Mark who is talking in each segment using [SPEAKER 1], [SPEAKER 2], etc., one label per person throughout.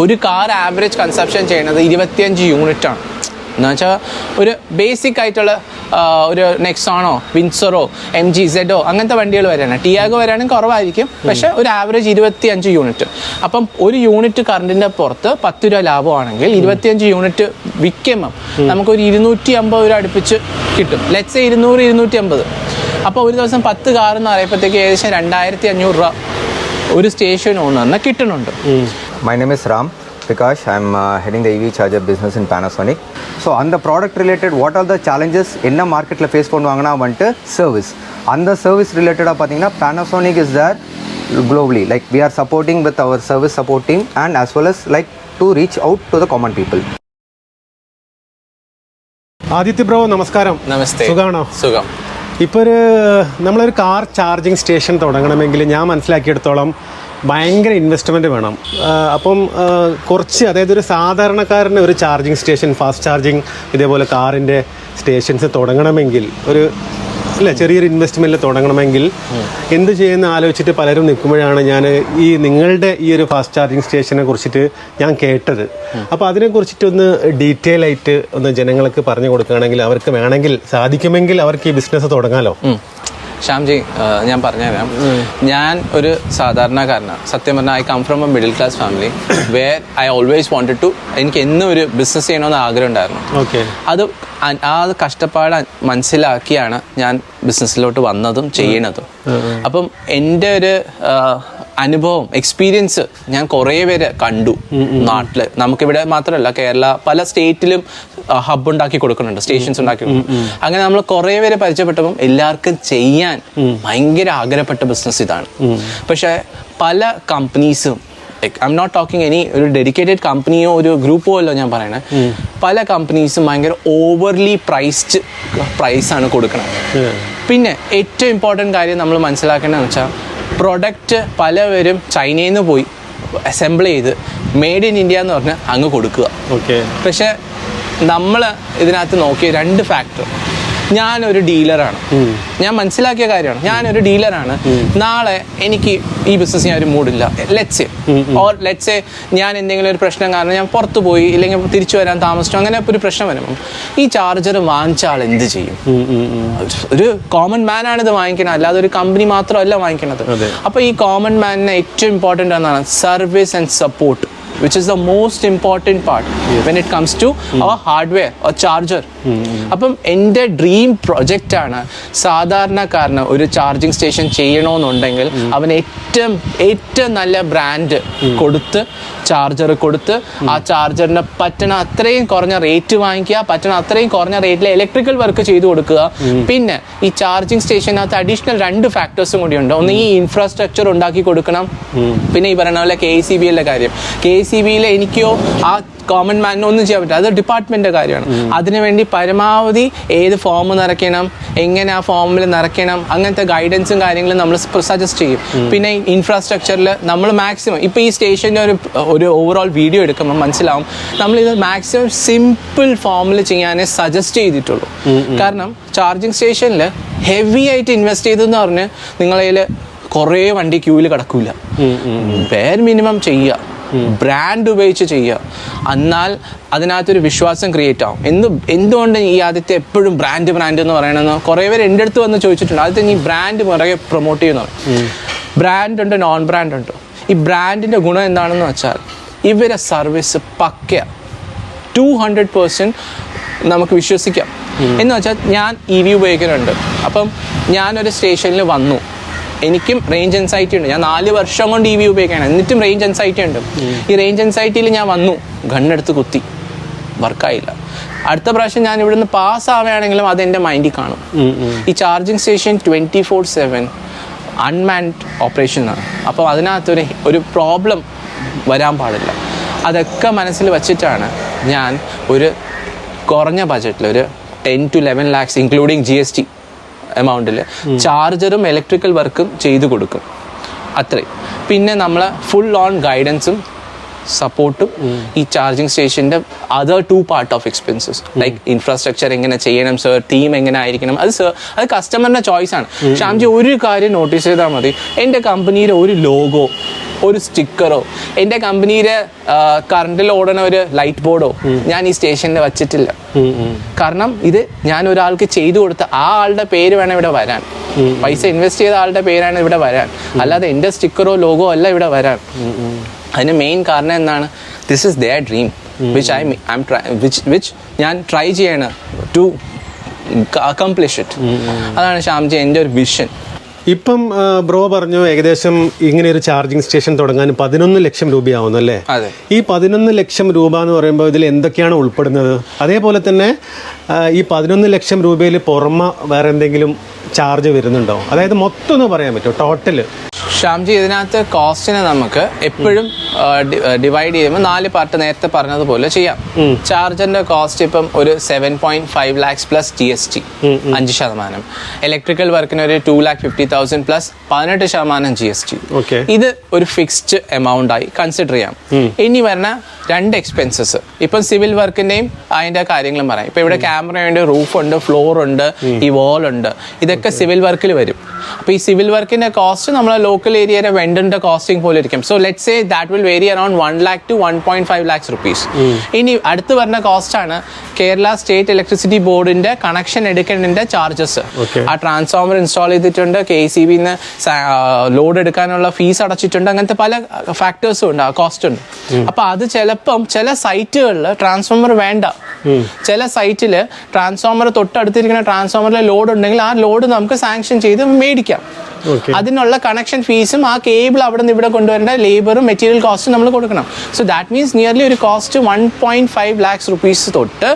[SPEAKER 1] ഒരു car average consumption ചെയ്യുന്നത് 25 യൂണിറ്റാണ്. എന്ന് വെച്ചാൽ ഒരു ബേസിക് ആയിട്ടുള്ള ഒരു നെക്സോണോ വിൻസറോ MG-Z അങ്ങനത്തെ വണ്ടികൾ വരെയാണ്. ടിയാഗോ വരെയാണെങ്കിൽ കുറവായിരിക്കും, പക്ഷേ ഒരു ആവറേജ് 25 യൂണിറ്റ്. അപ്പം ഒരു യൂണിറ്റ് കറണ്ടിൻ്റെ പുറത്ത് 10 രൂപ ലാഭമാണെങ്കിൽ 25 യൂണിറ്റ് വിൽക്കുമ്പം നമുക്കൊരു 250 രൂപ അടുപ്പിച്ച് കിട്ടും. ലെറ്റ്സ് 200-250. അപ്പോൾ ഒരു ദിവസം 10 കാറെന്ന് പറയുമ്പോഴത്തേക്ക് ഏകദേശം 2500 രൂപ ഒരു സ്റ്റേഷൻ ഓണറിന് കിട്ടുന്നുണ്ട്.
[SPEAKER 2] My name is Ram Prakash. I'm heading the EV charger business in Panasonic. So on the product related, what are the challenges என்ன மார்க்கெட்டில் ஃபேஸ் பண்ணுவாங்கன்னா வந்துட்டு சர்வீஸ். அந்த சர்வீஸ் ரிலேட்டடாக பார்த்தீங்கன்னா Panasonic is there globally. Like we are supporting with our service support team and as well as like to reach out to the common people.
[SPEAKER 3] Aditya bro നമസ്കാരം.
[SPEAKER 1] നമസ്തേ.
[SPEAKER 3] സുഖമാണോ?
[SPEAKER 1] സുഖം.
[SPEAKER 3] ഇപ്പോൾ നമ്മളൊരു കാർ ചാർജിങ് സ്റ്റേഷൻ തുടങ്ങണമെങ്കിൽ ഞാൻ മനസ്സിലാക്കിയെടുത്തോളം ഭയങ്കര ഇൻവെസ്റ്റ്മെൻറ്റ് വേണം. അപ്പം കുറച്ച്, അതായത് ഒരു സാധാരണക്കാരന് ഒരു ചാർജിങ് സ്റ്റേഷൻ, ഫാസ്റ്റ് ചാർജിങ് ഇതേപോലെ കാറിൻ്റെ സ്റ്റേഷൻസ് തുടങ്ങണമെങ്കിൽ ഒരു ചെറിയൊരു ഇൻവെസ്റ്റ്മെൻറ്റിൽ തുടങ്ങണമെങ്കിൽ എന്ത് ചെയ്യുന്ന ആലോചിച്ചിട്ട് പലരും നിൽക്കുമ്പോഴാണ് ഞാൻ നിങ്ങളുടെ ഈ ഒരു ഫാസ്റ്റ് ചാർജിങ് സ്റ്റേഷനെ കുറിച്ചിട്ട് ഞാൻ കേട്ടത്. അപ്പോൾ അതിനെക്കുറിച്ചിട്ടൊന്ന് ഡീറ്റെയിൽ ആയിട്ട് ഒന്ന് ജനങ്ങൾക്ക് പറഞ്ഞു കൊടുക്കുകയാണെങ്കിൽ അവർക്ക് വേണമെങ്കിൽ സാധിക്കുമെങ്കിൽ അവർക്ക് ഈ ബിസിനസ് തുടങ്ങാമല്ലോ.
[SPEAKER 1] ശ്യാംജി, ഞാൻ പറഞ്ഞുതരാം. ഞാൻ ഒരു സാധാരണക്കാരനാണ്. സത്യം പറഞ്ഞാൽ I come from a middle class family where I always wanted to, എനിക്ക് എന്നും ഒരു ബിസിനസ് ചെയ്യണമെന്ന് ആഗ്രഹം ഉണ്ടായിരുന്നു. ആ കഷ്ടപ്പാട് മനസ്സിലാക്കിയാണ് ഞാൻ ബിസിനസ്സിലോട്ട് വന്നതും ചെയ്യണതും. അപ്പം എൻ്റെ ഒരു അനുഭവം, എക്സ്പീരിയൻസ് ഞാൻ കുറേ പേര് കണ്ടു നാട്ടിൽ. നമുക്കിവിടെ മാത്രമല്ല, കേരള പല സ്റ്റേറ്റിലും ഹബ് ഉണ്ടാക്കി കൊടുക്കുന്നുണ്ട്, സ്റ്റേഷൻസ് ഉണ്ടാക്കി കൊടുക്കുന്നുണ്ട്. അങ്ങനെ നമ്മൾ കുറേ പേര് പരിചയപ്പെട്ടപ്പം എല്ലാവർക്കും ചെയ്യാൻ ഭയങ്കര ആഗ്രഹപ്പെട്ട ബിസിനസ് ഇതാണ്. പക്ഷെ പല കമ്പനീസും, I'm not talking any ഒരു ഡെഡിക്കേറ്റഡ് കമ്പനിയോ ഒരു ഗ്രൂപ്പോ അല്ലോ ഞാൻ പറയണേ, പല കമ്പനീസും ഭയങ്കര ഓവർലി പ്രൈസാണ് കൊടുക്കുന്നത്. പിന്നെ ഏറ്റവും ഇമ്പോർട്ടൻറ്റ് കാര്യം നമ്മൾ മനസ്സിലാക്കേണ്ടതെന്ന് വെച്ചാൽ, പ്രൊഡക്റ്റ് പലവരും ചൈനയിൽ നിന്ന് പോയി അസംബിൾ ചെയ്ത് മെയ്ഡ് ഇൻ ഇന്ത്യ എന്ന് പറഞ്ഞ് അങ്ങ് കൊടുക്കുക. പക്ഷെ നമ്മൾ ഇതിനകത്ത് നോക്കിയ 2 ഫാക്ടർ. ഞാനൊരു ഡീലറാണ്, ഞാൻ മനസ്സിലാക്കിയ കാര്യമാണ്, ഞാനൊരു ഡീലറാണ്. നാളെ എനിക്ക് ഈ ബിസിനസ് ഞാൻ ഒരു മൂഡില്ല, ലെറ്റ്സ് സേ ഞാൻ എന്തെങ്കിലും ഒരു പ്രശ്നം കാരണം ഞാൻ പുറത്തു പോയി, ഇല്ലെങ്കിൽ തിരിച്ചു വരാൻ താമസിച്ചു, അങ്ങനെ ഒരു പ്രശ്നം വരുമ്പം ഈ ചാർജർ വാങ്ങിച്ച ആൾ എന്ത് ചെയ്യും? ഒരു കോമൺ മാൻ ആണ് ഇത് വാങ്ങിക്കണം, അല്ലാതെ ഒരു കമ്പനി മാത്രമല്ല വാങ്ങിക്കണത്. അപ്പോൾ ഈ കോമൺ മാനിന് ഏറ്റവും ഇമ്പോർട്ടൻ്റ് എന്നാണ് service and support, which is the most important part when it comes to our hardware or charger. അപ്പം എൻ്റെ ഡ്രീം പ്രൊജക്റ്റ് ആണ് സാധാരണക്കാരന് ഒരു ചാർജിങ് സ്റ്റേഷൻ ചെയ്യണമെന്നുണ്ടെങ്കിൽ അവൻ ഏറ്റവും നല്ല ബ്രാൻഡ് കൊടുത്ത്, ചാർജർ കൊടുത്ത്, ആ ചാർജറിന് പറ്റണ അത്രയും കുറഞ്ഞ റേറ്റ് വാങ്ങിക്കുക, പറ്റണ അത്രയും കുറഞ്ഞ റേറ്റിൽ ഇലക്ട്രിക്കൽ വർക്ക് ചെയ്തു കൊടുക്കുക. പിന്നെ ഈ ചാർജിങ് സ്റ്റേഷനകത്ത് അഡീഷണൽ 2 ഫാക്ടേഴ്സും കൂടി ഉണ്ട്. ഒന്ന് ഈ ഇൻഫ്രാസ്ട്രക്ചർ ഉണ്ടാക്കി കൊടുക്കണം. പിന്നെ ഈ പറയുന്ന പോലെ KECBയുടെ കാര്യം, KECBയിൽ എനിക്കോ ആ കോമൺ മാനിനോ ഒന്നും ചെയ്യാൻ പറ്റില്ല, അത് ഡിപ്പാർട്ട്മെൻറ്റിൻ്റെ കാര്യമാണ്. അതിനുവേണ്ടി പരമാവധി ഏത് ഫോം നിറയ്ക്കണം, എങ്ങനെ ആ ഫോമിൽ നിറയ്ക്കണം, അങ്ങനത്തെ ഗൈഡൻസും കാര്യങ്ങളും നമ്മൾ സജസ്റ്റ് ചെയ്യും. പിന്നെ ഇൻഫ്രാസ്ട്രക്ചറിൽ നമ്മൾ മാക്സിമം, ഇപ്പോൾ ഈ സ്റ്റേഷൻ്റെ ഒരു ഓവറോൾ വീഡിയോ എടുക്കുമ്പോൾ മനസ്സിലാവും, നമ്മളിത് മാക്സിമം സിമ്പിൾ ഫോമിൽ ചെയ്യാനേ സജസ്റ്റ് ചെയ്തിട്ടുള്ളൂ. കാരണം ചാർജിങ് സ്റ്റേഷനിൽ ഹെവി ആയിട്ട് ഇൻവെസ്റ്റ് ചെയ്തെന്ന് പറഞ്ഞ് നിങ്ങളതിൽ കുറേ വണ്ടി ക്യൂവിൽ കിടക്കില്ല. വേറെ മിനിമം ചെയ്യുക, ബ്രാൻഡ് ഉപയോഗിച്ച് ചെയ്യുക, എന്നാൽ അതിനകത്തൊരു വിശ്വാസം ക്രിയേറ്റ് ആവും. എന്തുകൊണ്ട് ഈ ആദ്യത്തെ എപ്പോഴും ബ്രാൻഡ് എന്ന് പറയണമെന്ന് കുറേ പേര് എൻ്റെ അടുത്ത് വന്ന് ചോദിച്ചിട്ടുണ്ട്. ആദ്യത്തെ ഈ ബ്രാൻഡ് പുറകെ പ്രൊമോട്ട് ചെയ്യുന്നു. ബ്രാൻഡ് ഉണ്ട്, നോൺ ബ്രാൻഡ് ഉണ്ട്. ഈ ബ്രാൻഡിൻ്റെ ഗുണം എന്താണെന്ന് വെച്ചാൽ ഇവരെ സർവീസ് പക്ക 200% നമുക്ക് വിശ്വസിക്കാം. എന്ന് വെച്ചാൽ ഞാൻ EV ഉപയോഗിക്കുന്നുണ്ട്. അപ്പം ഞാനൊരു സ്റ്റേഷനിൽ വന്നു, എനിക്കും റേഞ്ച് എൻസൈറ്റി ഉണ്ട്. ഞാൻ 4 വർഷം കൊണ്ട് EV ഉപയോഗിക്കണം, എന്നിട്ടും റേഞ്ച് എൻസൈറ്റി ഉണ്ട്. ഈ റേഞ്ച് എൻസൈറ്റിയിൽ ഞാൻ വന്നു, ഗണ്ണെടുത്ത് കുത്തി, വർക്കായില്ല. അടുത്ത പ്രാവശ്യം ഞാൻ ഇവിടുന്ന് പാസ്സാവുകയാണെങ്കിലും അതെൻ്റെ മൈൻഡിൽ കാണും. ഈ ചാർജിങ് സ്റ്റേഷൻ 24/7 അൺമാൻഡ് ഓപ്പറേഷനാണ്. അപ്പോൾ അതിനകത്തൊരു പ്രോബ്ലം വരാൻ പാടില്ല. അതൊക്കെ മനസ്സിൽ വച്ചിട്ടാണ് ഞാൻ ഒരു കുറഞ്ഞ ബജറ്റിൽ ഒരു 10 to 11 lakhs ഇൻക്ലൂഡിങ് GST എമൗണ്ടിൽ ചാർജറും ഇലക്ട്രിക്കൽ വർക്കും ചെയ്തു കൊടുക്കും, അത്രയും. പിന്നെ നമ്മൾ ഫുൾ ഓൺ ഗൈഡൻസും സപ്പോർട്ടും ഈ ചാർജിങ് സ്റ്റേഷൻ്റെ other 2 part of expenses like infrastructure എങ്ങനെ ചെയ്യണം സർ, ടീം എങ്ങനെ ആയിരിക്കണം, അത് കസ്റ്റമറിൻ്റെ ചോയ്സാണ്. ഷ്യാംജി ഒരു കാര്യം നോട്ടീസ് ചെയ്താൽ മതി, എൻ്റെ കമ്പനിയുടെ ഒരു ലോഗോ, ഒരു സ്റ്റിക്കറോ, എൻ്റെ കമ്പനിയുടെ കറണ്ടിൽ ഓടുന്ന ഒരു ലൈറ്റ് ബോർഡോ ഞാൻ ഈ സ്റ്റേഷനിൽ വച്ചിട്ടില്ല. കാരണം ഇത് ഞാൻ ഒരാൾക്ക് ചെയ്തു കൊടുത്ത ആ ആളുടെ പേര് വേണം ഇവിടെ വരാൻ, പൈസ ഇൻവെസ്റ്റ് ചെയ്ത ആളുടെ പേരാണ് ഇവിടെ വരാൻ, അല്ലാതെ എൻ്റെ സ്റ്റിക്കറോ ലോഗോ അല്ല ഇവിടെ വരാൻ. അതിന് മെയിൻ കാരണം എന്താണ്? This is their dream which ഞാൻ ട്രൈ ചെയ്യണം ടു അക്കംപ്ലിഷ് ഇറ്റ്. അതാണ് ഷ്യാംജി എൻ്റെ ഒരു വിഷൻ.
[SPEAKER 3] ഇപ്പം ബ്രോ പറഞ്ഞു ഏകദേശം ഇങ്ങനെ ഒരു ചാർജിങ് സ്റ്റേഷൻ തുടങ്ങാൻ 11 ലക്ഷം രൂപയാവുന്നു അല്ലേ?
[SPEAKER 1] അതെ.
[SPEAKER 3] ഈ 11 ലക്ഷം രൂപ എന്ന് പറയുമ്പോൾ ഇതിൽ എന്തൊക്കെയാണ് ഉൾപ്പെടുന്നത്? അതേപോലെ തന്നെ ഈ 11 ലക്ഷം രൂപയിൽ പുറമെ വേറെ എന്തെങ്കിലും ചാർജ് വരുന്നുണ്ടോ? അതായത് മൊത്തം ഒന്ന് പറയാൻ പറ്റുമോ ടോട്ടൽ?
[SPEAKER 1] ഷ്യാംജി, ഇതിനകത്ത് കോസ്റ്റിനെ നമുക്ക് എപ്പോഴും ഡിവൈഡ് ചെയ്യുമ്പോൾ 4 പാർട്ട് നേരത്തെ പറഞ്ഞതുപോലെ ചെയ്യാം. ചാർജറിന്റെ കോസ്റ്റ് ഇപ്പം ഒരു 7.5 lakhs പ്ലസ് GST 5%. ഇലക്ട്രിക്കൽ വർക്കിന് ഒരു 2,50,000 പ്ലസ് 18% GST. ഇത് ഒരു ഫിക്സ്ഡ് എമൗണ്ട് ആയി കൺസിഡർ ചെയ്യാം. ഇനി വരുന്ന 2 എക്സ്പെൻസസ്, ഇപ്പം സിവിൽ വർക്കിന്റെയും അതിന്റെ കാര്യങ്ങളും പറയാം. ഇപ്പൊ ഇവിടെ ക്യാമറയുണ്ട്, റൂഫ് ഉണ്ട്, ഫ്ലോർ ഉണ്ട്, ഈ വാൾ ഉണ്ട്, ഇതൊക്കെ സിവിൽ വർക്കിൽ വരും. അപ്പൊ ഈ സിവിൽ വർക്കിന്റെ കോസ്റ്റ് നമ്മളെ ലോക്കൽ ഏരിയയിലെ വെണ്ടറിന്റെ കോസ്റ്റിംഗ് പോലെ ഇരിക്കും. So let's say that will vary around 1 lakh to 1.5 lakhs rupees. ഇനി അടുത്ത് വരുന്ന കോസ്റ്റ് ആണ് കേരള സ്റ്റേറ്റ് ഇലക്ട്രിസിറ്റി ബോർഡിന്റെ കണക്ഷൻ എടുക്കേണ്ടതിന്റെ ചാർജസ്. ആ ട്രാൻസ്ഫോമർ ഇൻസ്റ്റാൾ ചെയ്തിട്ടുണ്ട്, KECBന്ന് ലോഡ് എടുക്കാനുള്ള ഫീസ് അടച്ചിട്ടുണ്ട്, അങ്ങനത്തെ പല ഫാക്ടേഴ്സും ഉണ്ട്, ആ കോസ്റ്റ് ഉണ്ട്. അപ്പൊ അത് ചിലപ്പം ചില സൈറ്റുകളിൽ ട്രാൻസ്ഫോമർ വേണ്ട, ചില സൈറ്റിൽ ട്രാൻസ്ഫോമർ തൊട്ടടുത്തിരിക്കുന്ന ട്രാൻസ്ഫോമറിലെ ലോഡ് ഉണ്ടെങ്കിൽ ആ ലോഡ് നമുക്ക് സാങ്ഷൻ ചെയ്ത് മേടിക്കാം. അതിനുള്ള കണക്ഷൻ ഫീസും ആ കേബിൾ അവിടെ നിന്ന് ഇവിടെ കൊണ്ടുവരേണ്ട ലേബറും മെറ്റീരിയൽ കോസ്റ്റും നമ്മൾ കൊടുക്കണം. സോ ദാറ്റ് മീൻസ് നിയർലി ഒരു കോസ്റ്റ് 1.5 lakhs rupees തൊട്ട്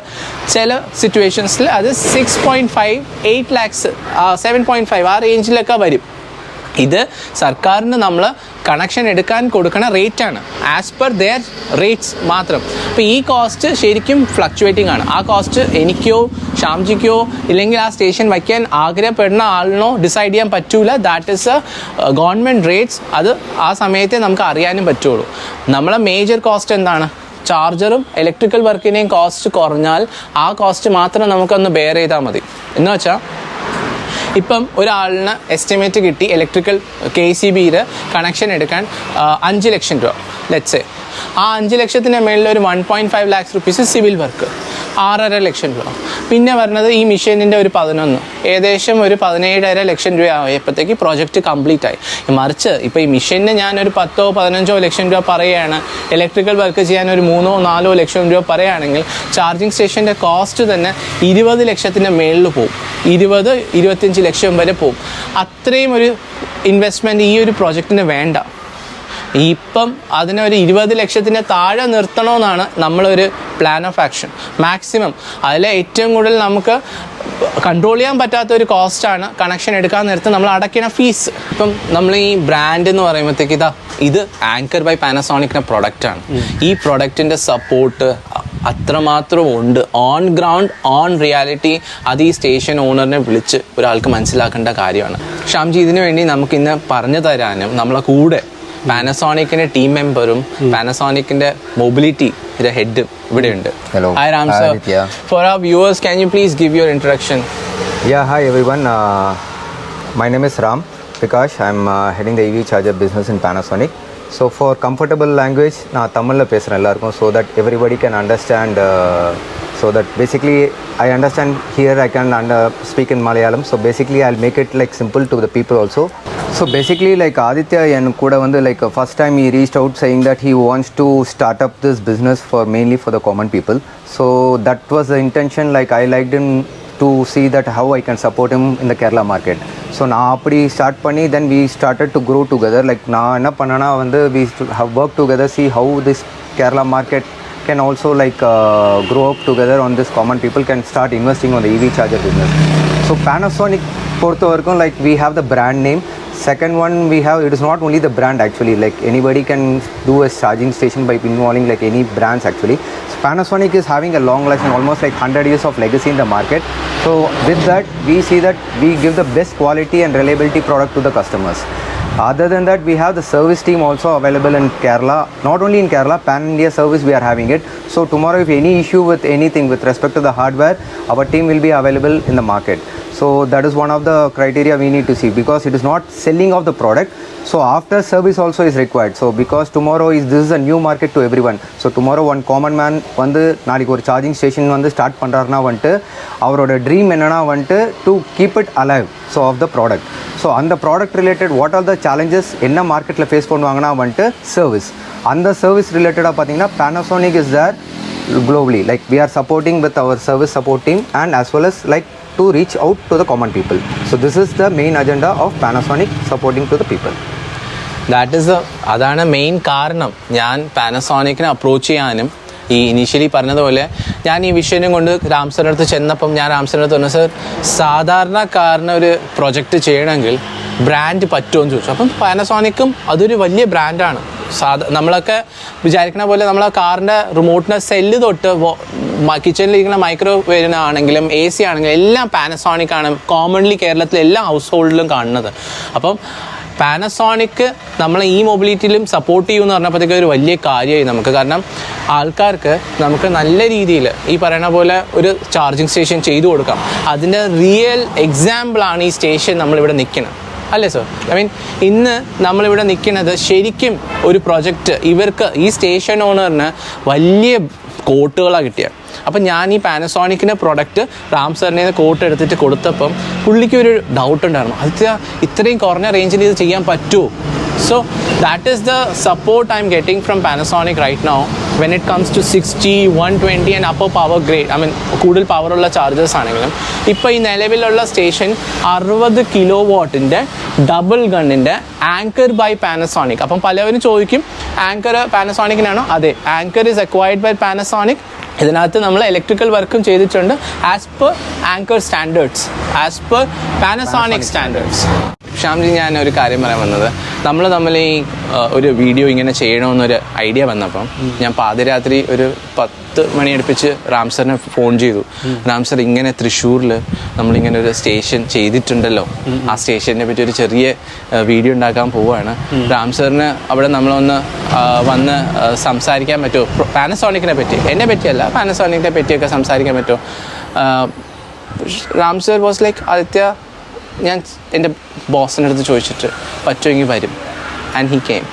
[SPEAKER 1] ചില സിറ്റുവേഷൻസിൽ അത് 6.5, 8 lakhs, 7.5 ആ റേഞ്ചിലൊക്കെ വരും. ഇത് സർക്കാരിന് നമ്മൾ കണക്ഷൻ എടുക്കാൻ കൊടുക്കുന്ന റേറ്റ് ആണ്, ആസ് പെർ ദെയർ റേറ്റ്സ് മാത്രം. അപ്പോൾ ഈ കോസ്റ്റ് ശരിക്കും ഫ്ലക്ച്വേറ്റിംഗ് ആണ്. ആ കോസ്റ്റ് എനിക്കോ ഷ്യാംജിക്കോ ഇല്ലെങ്കിൽ ആ സ്റ്റേഷൻ വയ്ക്കാൻ ആഗ്രഹപ്പെടുന്ന ആളിനോ ഡിസൈഡ് ചെയ്യാൻ പറ്റൂല. That is A government rates. അത് ആ സമയത്തെ നമുക്ക് അറിയാനും പറ്റുള്ളൂ. നമ്മളെ മേജർ കോസ്റ്റ് എന്താണ്? ചാർജറും ഇലക്ട്രിക്കൽ വർക്കിനെയും കോസ്റ്റ് കുറഞ്ഞാൽ ആ കോസ്റ്റ് മാത്രം നമുക്കൊന്ന് ബെയർ ചെയ്താൽ മതി. എന്ന് വെച്ചാൽ ഇപ്പം ഒരാളിന് എസ്റ്റിമേറ്റ് കിട്ടി ഇലക്ട്രിക്കൽ KECBയിൽ കണക്ഷൻ എടുക്കാൻ 5 ലക്ഷം രൂപ ലെറ്റ്സ് സേ. ആ 5 ലക്ഷത്തിന് മേളിൽ ഒരു 1.5 lakhs rupees സിവിൽ വർക്ക്, 6.5 ലക്ഷം രൂപ. പിന്നെ വരുന്നത് ഈ മെഷീനിൻ്റെ ഒരു 11, ഏകദേശം ഒരു 17.5 ലക്ഷം രൂപ ആയപ്പോഴത്തേക്ക് പ്രോജക്റ്റ് കംപ്ലീറ്റ് ആയി. മറിച്ച് ഇപ്പോൾ ഈ മെഷീനിന് ഞാനൊരു 10-15 ലക്ഷം രൂപ പറയുകയാണ്, ഇലക്ട്രിക്കൽ വർക്ക് ചെയ്യാൻ ഒരു 3-4 ലക്ഷം രൂപ പറയുകയാണെങ്കിൽ ചാർജിങ് സ്റ്റേഷൻ്റെ കോസ്റ്റ് തന്നെ 20 ലക്ഷത്തിൻ്റെ മേളിൽ പോകും, 20-25 ലക്ഷം വരെ പോകും. അത്രയും ഒരു ഇൻവെസ്റ്റ്മെൻറ്റ് ഈ ഒരു പ്രോജക്റ്റിന് വേണ്ട. ഇപ്പം അതിനൊരു 20 ലക്ഷത്തിന് താഴെ നിർത്തണമെന്നാണ് നമ്മളൊരു പ്ലാൻ ഓഫ് ആക്ഷൻ. മാക്സിമം അതിൽ ഏറ്റവും കൂടുതൽ നമുക്ക് കൺട്രോൾ ചെയ്യാൻ പറ്റാത്ത ഒരു കോസ്റ്റാണ് കണക്ഷൻ എടുക്കാൻ നേരത്ത് നമ്മൾ അടയ്ക്കുന്ന ഫീസ്. ഇപ്പം നമ്മൾ ഈ ബ്രാൻഡ് എന്ന് പറയുമ്പോഴത്തേക്ക് ഇത് ആങ്കർ ബൈ പാനസോണിക്കിൻ്റെ പ്രൊഡക്റ്റാണ്. ഈ പ്രൊഡക്റ്റിൻ്റെ സപ്പോർട്ട് അത്രമാത്രം ഉണ്ട് ഓൺ ഗ്രൗണ്ട്, ഓൺ റിയാലിറ്റി. അത് ഈ സ്റ്റേഷൻ ഓണറിനെ വിളിച്ച് ഒരാൾക്ക് മനസ്സിലാക്കേണ്ട കാര്യമാണ്. ഷ്യാംജി, ഇതിനു വേണ്ടി നമുക്കിന്ന് പറഞ്ഞു തരാനും നമ്മളെ കൂടെ പാനസോണിക്കിന്റെ ടീം മെമ്പറും പാനസോണിക്കിന്റെ മൊബിലിറ്റി ഹെഡും ഇവിടെയുണ്ട്.
[SPEAKER 2] Hello.
[SPEAKER 1] Hi Ram sir.
[SPEAKER 2] Aditya.
[SPEAKER 1] For our viewers, can you please give your introduction?
[SPEAKER 2] Yeah, hi everyone. My name is Ram Prakash. I'm heading the EV charger business in Panasonic. So for comfortable language, நான் தமிழ்ல பேசுறேன் எல்லாருக்கும், so that everybody can understand. So that basically I understand here, I can speak in Malayalam. So basically I'll make it like simple to the people also. So basically like Aditya and kuda vandu like first time he reached out saying that he wants to start up this business for mainly for the common people. So that was the intention. Like I liked him to see that how I can support him in the Kerala market. So na appadi start panni, then we started to grow together. Like na enna pannana vandu we have worked together, see how this Kerala market can also like grow up together on this common people can start investing on the EV charger business. So Panasonic porthavarkum like we have the brand name. Second one we have, it is not only the brand actually, like anybody can do a charging station by involving like any brands actually. So Panasonic is having a long life and almost like 100 years of legacy in the market. So with that we see that we give the best quality and reliability product to the customers. Other than that, we have the service team also available in Kerala. Not only in Kerala, pan India service we are having it. So tomorrow if any issue with anything with respect to the hardware, our team will be available in the market. So that is one of the criteria we need to see, because it is not selling of the product. So after service also is required. So because tomorrow this is a new market to everyone. So tomorrow one common man வந்து நாளைக்கு ஒரு charging station வந்து start பண்ணுறாருனா வந்துட்டு அவரோட dream என்னன்னா வந்துட்டு to keep it alive so of the product. So அந்த product related what are the challenges என்ன மார்க்கெட்டில் ஃபேஸ் பண்ணுவாங்கன்னா வந்துட்டு சர்வீஸ். அந்த சர்வீஸ் ரிலேட்டடாக பார்த்தீங்கன்னா Panasonic is there globally. Like we are supporting with our service support team and as well as like to reach out to the common people. So this is the main agenda of Panasonic, supporting to the people.
[SPEAKER 1] അതാണ് main കാരണം ഞാൻ പാനസോണിക്കിനെ approach ചെയ്യാനും ഈ initially പറഞ്ഞതുപോലെ ഞാൻ ഈ വിഷയം കൊണ്ട് രാംസറിൻ്റെ അടുത്ത് ചെന്നപ്പം ഞാൻ രാംസറിൻ്റെ അടുത്ത് പറഞ്ഞു, സർ സാധാരണക്കാരന് ഒരു പ്രൊജക്റ്റ് ചെയ്യണമെങ്കിൽ ബ്രാൻഡ് പറ്റുമോ എന്ന് ചോദിച്ചു. അപ്പം പാനസോണിക്കും അതൊരു വലിയ ബ്രാൻഡാണ്. നമ്മളൊക്കെ വിചാരിക്കുന്ന പോലെ നമ്മളെ കാറിൻ്റെ റിമോട്ടിൻ്റെ സെല്ല് തൊട്ട് കിച്ചണിലിരിക്കുന്ന മൈക്രോവേവിനാണെങ്കിലും AC ആണെങ്കിലും എല്ലാം പാനസോണിക് ആണ് കോമൺലി കേരളത്തിലെ എല്ലാ ഹൗസ് ഹോൾഡിലും കാണുന്നത്. അപ്പം പാനസോണിക് നമ്മളെ ഈ മൊബിലിറ്റിയിലും സപ്പോർട്ട് ചെയ്യുമെന്ന് പറഞ്ഞപ്പോഴത്തേക്ക് ഒരു വലിയ കാര്യമായി നമുക്ക്. കാരണം ആൾക്കാർക്ക് നമുക്ക് നല്ല രീതിയിൽ ഈ പറയുന്ന പോലെ ഒരു ചാർജിങ് സ്റ്റേഷൻ ചെയ്തു കൊടുക്കാം. അതിൻ്റെ റിയൽ എക്സാമ്പിളാണ് ഈ സ്റ്റേഷൻ നമ്മളിവിടെ നിൽക്കുന്നത്, അല്ലേ സർ? ഐ മീൻ ഇന്ന് നമ്മളിവിടെ നിൽക്കുന്നത് ശരിക്കും ഒരു പ്രൊജക്റ്റ് ഇവർക്ക് ഈ സ്റ്റേഷൻ ഓണറിന് വലിയ കോട്ടുകളാണ് കിട്ടിയത്. അപ്പം ഞാൻ ഈ പാനസോണിക്കിൻ്റെ പ്രൊഡക്റ്റ് റാം സാറിനെ കോട്ട് എടുത്തിട്ട് കൊടുത്തപ്പം പുള്ളിക്ക് ഒരു ഡൗട്ട് ഉണ്ടായിരുന്നു, അത് ഇത്രയും കുറഞ്ഞ റേഞ്ചിൽ ഇത് ചെയ്യാൻ പറ്റുമോ? So that is the support I'm getting from Panasonic right now when it comes to 60, 120 and upper power grade. I mean കൂടുതൽ പവറുള്ള ചാർജേഴ്സ് ആണെങ്കിലും ഇപ്പോൾ ഈ നിലവിലുള്ള സ്റ്റേഷൻ 60 കിലോവാട്ടിൻ്റെ ഡബിൾ ഗണ്ണിൻ്റെ ആങ്കർ ബൈ പാനസോണിക്. അപ്പം പലവരും ചോദിക്കും ആങ്കർ പാനസോണിക്കിനാണോ? അതെ, anchor is acquired by Panasonic. ഇതിനകത്ത് നമ്മൾ ഇലക്ട്രിക്കൽ വർക്കും ചെയ്തിട്ടുണ്ട് as per anchor standards, as per Panasonic standards. Shyamji, ഞാൻ ഒരു കാര്യം പറയാൻ വന്നത്, നമ്മൾ തമ്മിൽ ഈ ഒരു വീഡിയോ ഇങ്ങനെ ചെയ്യണമെന്നൊരു ഐഡിയ വന്നപ്പം ഞാൻ പാതിരാത്രി ഒരു 10 മണി അടുപ്പിച്ച് റാംസറിനെ ഫോൺ ചെയ്തു. റാംസർ ഇങ്ങനെ തൃശ്ശൂരിൽ നമ്മളിങ്ങനെ ഒരു സ്റ്റേഷൻ ചെയ്തിട്ടുണ്ടല്ലോ, ആ സ്റ്റേഷനെ പറ്റി ഒരു ചെറിയ വീഡിയോ ഉണ്ടാക്കാൻ പോവുകയാണ്. റാംസറിന് അവിടെ നമ്മളൊന്ന് വന്ന് സംസാരിക്കാൻ പറ്റുമോ? പാനസോണിക്കിനെ പറ്റി, എന്നെ പറ്റിയല്ല, പാനസോണിക്കിനെ പറ്റിയൊക്കെ സംസാരിക്കാൻ പറ്റുമോ? റാംസർ വാസ് ലൈക്ക്, ആദിത്യ ഞാൻ എൻ്റെ ബോസിൻ്റെ അടുത്ത് ചോദിച്ചിട്ട് പറ്റുമെങ്കിൽ വരും. And he came.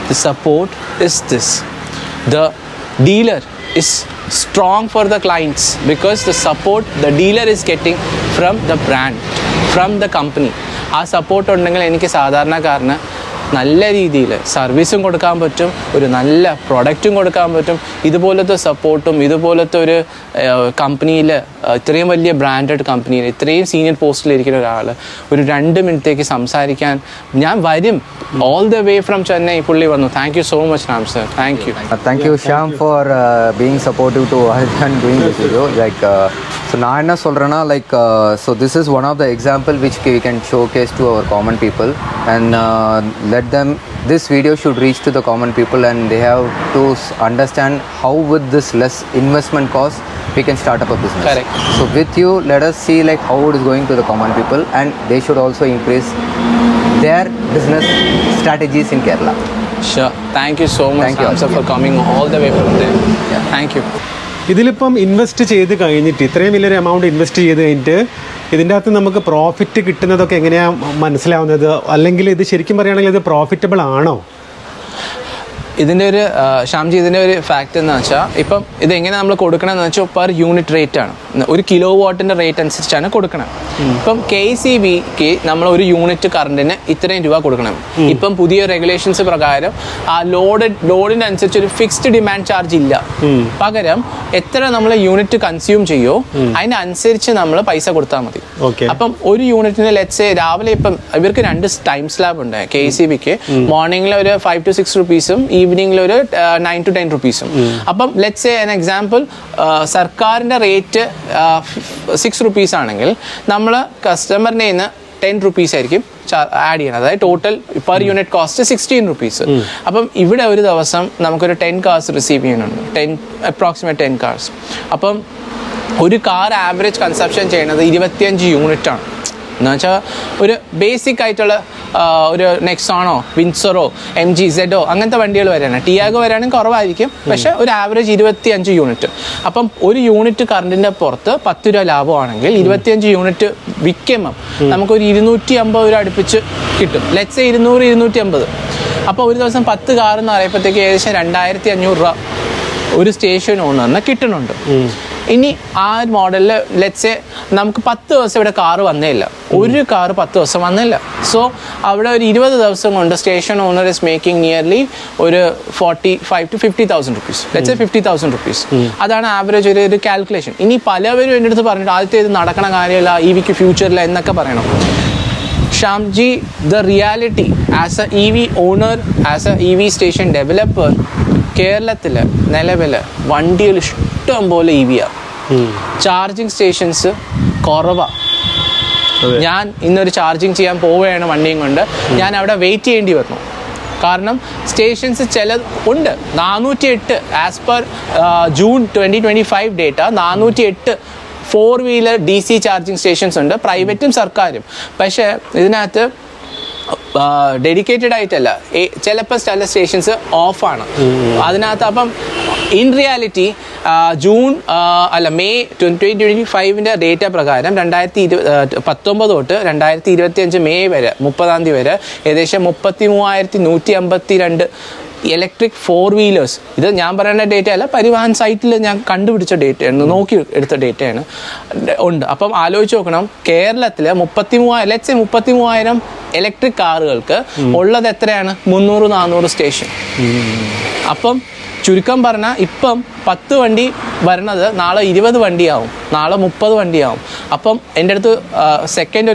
[SPEAKER 1] The support is this. The dealer is strong for the clients because the support the dealer is getting from the brand, from the company. ആ സപ്പോർട്ട് ഉണ്ടെങ്കിൽ എനിക്ക് സാധാരണക്കാരന് നല്ല രീതിയിൽ സർവീസും കൊടുക്കാൻ പറ്റും, ഒരു നല്ല പ്രൊഡക്റ്റും കൊടുക്കാൻ പറ്റും. ഇതുപോലത്തെ സപ്പോർട്ടും ഇതുപോലത്തെ ഒരു കമ്പനിയിൽ, ഇത്രയും വലിയ ബ്രാൻഡഡ് കമ്പനിയിൽ ഇത്രയും സീനിയർ പോസ്റ്റിലിരിക്കുന്ന ഒരാൾ ഒരു 2 മിനിറ്റേക്ക് സംസാരിക്കാൻ ഞാൻ വരും. All the way from Chennai പുള്ളി വന്നു. Thank you so much Ram sir. Thank you.
[SPEAKER 2] Thank you Shyam for being supportive to us and doing this video. Like so நான் என்ன சொல்கிறேன்னா, like so this is one of the example which we can showcase to our common people and let them, this video should reach to the common people and they have to understand how with this less investment cost we can start up a business.
[SPEAKER 1] Correct.
[SPEAKER 2] So with you, let us see like how it is going to the common people and they should also increase their business strategies in Kerala.
[SPEAKER 1] Sure. Thank you so much,
[SPEAKER 2] Thank you.
[SPEAKER 1] Ram sir, for coming all the way from there.
[SPEAKER 2] Yeah.
[SPEAKER 1] Thank you.
[SPEAKER 3] ഇതിലിപ്പം invest ചെയ്ത് കഴിഞ്ഞിട്ട്, ഇത്രയും വലിയൊരു amount invest ചെയ്ത് കഴിഞ്ഞിട്ട് ഇതിൻ്റെ അകത്ത് നമുക്ക് പ്രോഫിറ്റ് കിട്ടുന്നതൊക്കെ എങ്ങനെയാണ് മനസ്സിലാവുന്നത്? അല്ലെങ്കിൽ ഇത് ശരിക്കും പറയുകയാണെങ്കിൽ ഇത് പ്രോഫിറ്റബിൾ ആണോ?
[SPEAKER 1] ഇതിൻ്റെ ഒരു ശ്യാംജി, ഇതിൻ്റെ ഒരു ഫാക്റ്റ് എന്ന് വെച്ചാൽ, ഇപ്പം ഇതെങ്ങനെ നമ്മൾ കൊടുക്കണമെന്ന് വെച്ചാൽ പെർ യൂണിറ്റ് റേറ്റ് ആണ്. 1 കിലോ വാട്ടിൻ്റെ റേറ്റ് അനുസരിച്ചാണ് കൊടുക്കണം. ഇപ്പം KCBക്ക് നമ്മൾ ഒരു യൂണിറ്റ് കറണ്ടിന് ഇത്രയും രൂപ കൊടുക്കണം. ഇപ്പം പുതിയ റെഗുലേഷൻസ് പ്രകാരം ആ ലോഡിൻ്റെ അനുസരിച്ച് ഒരു ഫിക്സ്ഡ് ഡിമാൻഡ് ചാർജ് ഇല്ല. പകരം എത്ര നമ്മൾ യൂണിറ്റ് കൺസ്യൂം ചെയ്യോ അതിനനുസരിച്ച് നമ്മൾ പൈസ കൊടുത്താൽ മതി. അപ്പം ഒരു യൂണിറ്റിന് ലെറ്റ്സ് രാവിലെ, ഇപ്പം ഇവർക്ക് 2 ടൈം സ്ലാബ് ഉണ്ട് KCBക്ക്. മോർണിംഗിൽ ഒരു 5 to 6 റുപ്പീസും ഈവനിങ്ങിൽ ഒരു 9 to 10 റുപ്പീസും. അപ്പം ലെറ്റ്സ് സേ ആൻ എക്സാമ്പിൾ, സർക്കാരിൻ്റെ റേറ്റ് 6 റുപ്പീസ് ആണെങ്കിൽ നമ്മൾ കസ്റ്റമറിൻ്റെ നിന്ന് 10 റുപ്പീസ് ആയിരിക്കും ആഡ് ചെയ്യണം. അതായത് total per unit cost 16 rupees. അപ്പം ഇവിടെ ഒരു ദിവസം നമുക്കൊരു 10 കാർസ് റിസീവ് ചെയ്യുന്നുണ്ട്, അപ്രോക്സിമേറ്റ് 10 കാർസ്. അപ്പം ഒരു കാർ ആവറേജ് കൺസപ്ഷൻ ചെയ്യുന്നത് 25 യൂണിറ്റാണ്. എന്ന് വെച്ചാൽ ഒരു ബേസിക് ആയിട്ടുള്ള ഒരു നെക്സോണോ വിൻസറോ MG-Z അങ്ങനത്തെ വണ്ടികൾ വരാനാണ്. ടിയാഗോ വരാനും കുറവായിരിക്കും, പക്ഷേ ഒരു ആവറേജ് 25 യൂണിറ്റ്. അപ്പം ഒരു യൂണിറ്റ് കറണ്ടിൻ്റെ പുറത്ത് 10 രൂപ ലാഭമാണെങ്കിൽ 25 യൂണിറ്റ് വിൽക്കുമ്പം നമുക്കൊരു 250 രൂപ അടുപ്പിച്ച് കിട്ടും. Let's say 200-250. അപ്പോൾ ഒരു ദിവസം 10 കാറെന്ന് പറയുമ്പോഴത്തേക്ക് ഏകദേശം 2500 രൂപ ഒരു സ്റ്റേഷൻ ഓണറിന് കിട്ടുന്നുണ്ട്. ഇനി ആ മോഡലിൽ ലെറ്റ്സ് നമുക്ക് 10 ദിവസം ഇവിടെ കാറ് വന്നേയില്ല, ഒരു കാറ് 10 ദിവസം വന്നില്ല. സോ അവിടെ ഒരു 20 ദിവസം കൊണ്ട് station owner is making nearly ഒരു 45,000 to 50,000 റുപ്പീസ്. Let's 50,000 rupees. അതാണ് ആവറേജ് ഒരു കാൽക്കുലേഷൻ. ഇനി പലവരും എൻ്റെ അടുത്ത് പറഞ്ഞിട്ട് ആദ്യത്തെ ഇത് നടക്കണ കാര്യമില്ല, EVക്ക് ഫ്യൂച്ചറില്ല എന്നൊക്കെ പറയണം. Shyamji, the reality as a EV owner, as a EV station developer, കേരളത്തിൽ നിലവിൽ വണ്ടികൾ ഇഷ്ടം പോലെ EV ആണ്. ചാർജിങ് സ്റ്റേഷൻസ് കുറവാണ്. ഞാൻ ഇന്നൊരു ചാർജിങ് ചെയ്യാൻ പോവുകയാണ് വണ്ടിയും കൊണ്ട്, ഞാൻ അവിടെ വെയിറ്റ് ചെയ്യേണ്ടി വന്നു. കാരണം സ്റ്റേഷൻസ് ചില ഉണ്ട്. 408 as per June 2025 data 408 4-വീലർ DC charging stations ഉണ്ട്, പ്രൈവറ്റും സർക്കാരും. പക്ഷേ ഇതിനകത്ത് ഡെഡിക്കേറ്റഡ് ആയിട്ടല്ല, ചിലപ്പോൾ ചില സ്റ്റേഷൻസ് ഓഫാണ് അതിനകത്ത്. അപ്പം ഇൻ റിയാലിറ്റി മെയ് 2025 ഡേറ്റ പ്രകാരം 2019 തൊട്ട് 2025 മെയ് വരെ 30 വരെ ഏകദേശം 33,152 ഇലക്ട്രിക് 4-വീലേഴ്സ്. ഇത് ഞാൻ പറയുന്ന ഡേറ്റ അല്ല, പരിവാഹൻ സൈറ്റിൽ ഞാൻ കണ്ടുപിടിച്ച ഡേറ്റയാണ്, നോക്കി എടുത്ത ഡേറ്റയാണ് ഉണ്ട്. അപ്പം ആലോചിച്ച് നോക്കണം, കേരളത്തിൽ 33,000 ഇലക്ട്രിക് കാറുകൾക്ക് ഉള്ളത് എത്രയാണ്? 300-400 സ്റ്റേഷൻ. അപ്പം ചുരുക്കം പറഞ്ഞാൽ ഇപ്പം 10 വണ്ടി വരണത് നാളെ 20 വണ്ടിയാവും, നാളെ 30 വണ്ടിയാവും. അപ്പം എൻ്റെ അടുത്ത് സെക്കൻഡ്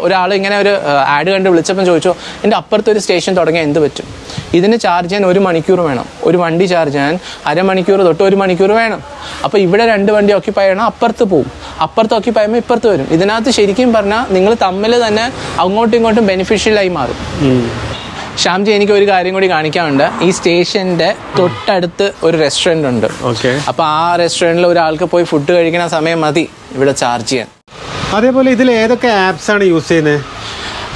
[SPEAKER 1] ഒരാൾ ഇങ്ങനെ ഒരു ആഡ് കണ്ട് വിളിച്ചപ്പം ചോദിച്ചു, എൻ്റെ അപ്പുറത്തൊരു സ്റ്റേഷൻ തുടങ്ങിയാൽ എന്ത് പറ്റും? ഇതിന് ചാർജ് ചെയ്യാൻ 1 മണിക്കൂർ വേണം, ഒരു വണ്ടി ചാർജ് ചെയ്യാൻ അരമണിക്കൂർ തൊട്ട് 1 മണിക്കൂർ വേണം. അപ്പോൾ ഇവിടെ 2 വണ്ടി ഓക്യുപ്പൈ ചെയ്യണം, അപ്പുറത്ത് പോവും, അപ്പുറത്ത് ഓക്യുപ്പൈ ചെയ്യുമ്പോൾ ഇപ്പുറത്ത് വരും. ഇതിനകത്ത് ശരിക്കും പറഞ്ഞാൽ നിങ്ങൾ തമ്മിൽ തന്നെ അങ്ങോട്ടും ഇങ്ങോട്ടും ബെനിഫിഷ്യലായി മാറും. ഷ്യാംജി, എനിക്ക് ഒരു കാര്യം കൂടി കാണിക്കാനുണ്ട്. ഈ സ്റ്റേഷന്റെ തൊട്ടടുത്ത് ഒരു റെസ്റ്റോറൻറ്റ് ഉണ്ട്. അപ്പോൾ ആ റെസ്റ്റോറൻറ്റിൽ ഒരാൾക്ക് പോയി ഫുഡ് കഴിക്കുന്ന സമയം മതി ഇവിടെ ചാർജ് ചെയ്യാൻ.
[SPEAKER 3] അതേപോലെ ഇതിൽ ഏതൊക്കെ ആപ്സ് ആണ് യൂസ് ചെയ്യുന്നത്?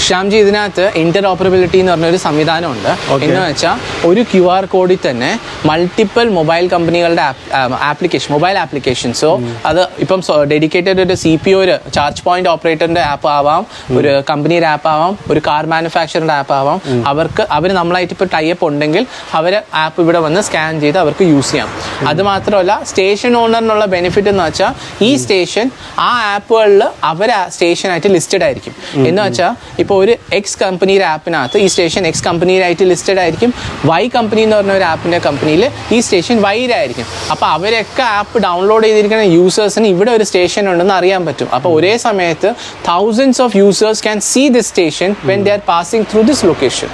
[SPEAKER 1] ഷ്യാംജി, ഇതിനകത്ത് ഇന്റർഓപ്പറബിലിറ്റി എന്ന് പറഞ്ഞൊരു സംവിധാനമുണ്ട്. എന്ന് വെച്ചാൽ ഒരു QR കോഡിൽ തന്നെ മൾട്ടിപ്പിൾ മൊബൈൽ കമ്പനികളുടെ മൊബൈൽ ആപ്ലിക്കേഷൻസോ, അത് ഇപ്പം ഡെഡിക്കേറ്റഡ് ഒരു CPO ചാർജ് പോയിന്റ് ഓപ്പറേറ്ററിന്റെ ആപ്പ് ആവാം, ഒരു കമ്പനിയുടെ ആപ്പ് ആവാം, ഒരു കാർ മാനുഫാക്ചറിന്റെ ആപ്പ് ആവാം. അവർ നമ്മളായിട്ട് ഇപ്പോൾ ടൈപ്പ് ഉണ്ടെങ്കിൽ അവർ ആപ്പ് ഇവിടെ വന്ന് സ്കാൻ ചെയ്ത് അവർക്ക് യൂസ് ചെയ്യാം. അതുമാത്രമല്ല, സ്റ്റേഷൻ ഓണറിനുള്ള ബെനിഫിറ്റ് എന്ന് വെച്ചാൽ ഈ സ്റ്റേഷൻ ആ ആപ്പുകളിൽ അവർ സ്റ്റേഷനായിട്ട് ലിസ്റ്റഡ് ആയിരിക്കും. എന്ന് വെച്ചാൽ ഇപ്പോൾ ഒരു X കമ്പനിയുടെ ആപ്പിനകത്ത് ഈ സ്റ്റേഷൻ X കമ്പനിയിലായിട്ട് ലിസ്റ്റഡ് ആയിരിക്കും, Y കമ്പനി എന്ന് പറഞ്ഞ ഒരു ആപ്പിൻ്റെ കമ്പനിയിൽ ഈ സ്റ്റേഷൻ Yയിലായിരിക്കും. അപ്പോൾ അവരൊക്കെ ആപ്പ് ഡൗൺലോഡ് ചെയ്തിരിക്കുന്ന യൂസേഴ്സിന് ഇവിടെ ഒരു സ്റ്റേഷൻ ഉണ്ടെന്ന് അറിയാൻ പറ്റും. അപ്പോൾ ഒരേ സമയത്ത് thousands of users can see this station when they are passing through this location.